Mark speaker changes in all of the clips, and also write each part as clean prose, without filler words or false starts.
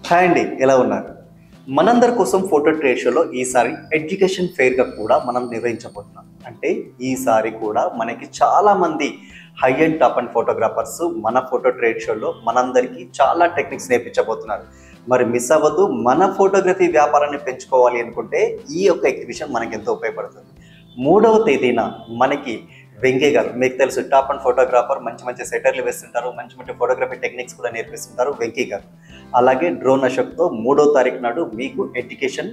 Speaker 1: Hi అండి, ఎలా ఉన్నారు? మనందరి కోసం ఫోటో ట్రేడ్ షోలో ఈసారి ఎడ్యుకేషన్ ఫెయిర్గా కూడా మనం నిర్వహించబోతున్నాం. అంటే ఈసారి కూడా మనకి చాలా మంది high and top and photographers మన ఫోటో ట్రేడ్ షోలో మనందరికీ చాలా టెక్నిక్స్ నేర్పించబోతున్నారు. మరి మిస్ అవ్వద్దు. మన ఫోటోగ్రఫీ వ్యాపారాన్ని పెంచుకోవాలి అనుకుంటే ఈ యొక్క ఎగ్జిబిషన్ మనకి ఎంతో ఉపయోగపడుతుంది. 3వ తేదీన మనకి వెంకయ్య గారు, మీకు తెలుసు, టాప్ అండ్ ఫోటోగ్రాఫర్, మంచి మంచి సెటర్లు వేస్తుంటారు, మంచి మంచి ఫోటోగ్రఫీ టెక్నిక్స్ కూడా నేర్పిస్తుంటారు వెంకయ్య గారు. అలాగే డ్రోన్ అశోక్తో 3వ తారీఖు నాడు మీకు ఎడ్యుకేషన్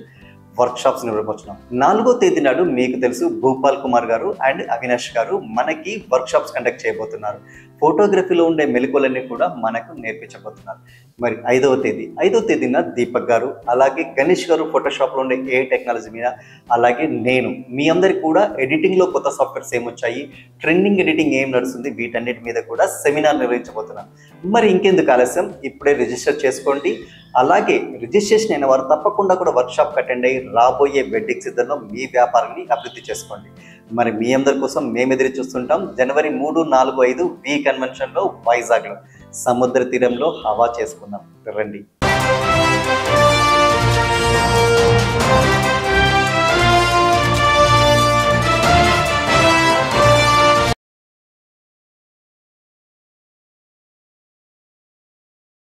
Speaker 1: వర్క్షాప్స్ నిర్వహించున్నాం. 4వ తేదీ నాడు మీకు తెలుసు భూపాల్ కుమార్ గారు అండ్ అవినాష్ గారు మనకి వర్క్షాప్స్ కండక్ట్ చేయబోతున్నారు. ఫోటోగ్రఫీలో ఉండే మెలకువలన్నీ కూడా మనకు నేర్పించబోతున్నారు. మరి 5వ తేదీన దీపక్ గారు, అలాగే గణేష్ గారు ఫోటోషాప్లో ఉండే ఏ టెక్నాలజీ మీద, అలాగే నేను మీ అందరికి కూడా ఎడిటింగ్లో కొత్త సాఫ్ట్వేర్స్ ఏమొచ్చాయి, ట్రెండింగ్ ఎడిటింగ్ ఏం నడుస్తుంది, వీటన్నిటి మీద కూడా సెమినార్ నిర్వహించబోతున్నాను. మరి ఇంకెందుకు ఆలస్యం, ఇప్పుడే రిజిస్టర్ చేసుకోండి. అలాగే రిజిస్ట్రేషన్ అయిన వారు తప్పకుండా కూడా వర్క్షాప్ అటెండ్ అయ్యి రాబోయే వెడ్డింగ్ సీజన్లో మీ వ్యాపారాన్ని అభివృద్ధి చేసుకోండి. మరి మీ అందరి కోసం మేము ఎదురు చూస్తుంటాం. జనవరి 3, 4, 5 వి కన్వెన్షన్లో వైజాగ్లో సముద్ర తీరంలో హవా చేసుకుందాం. రండి.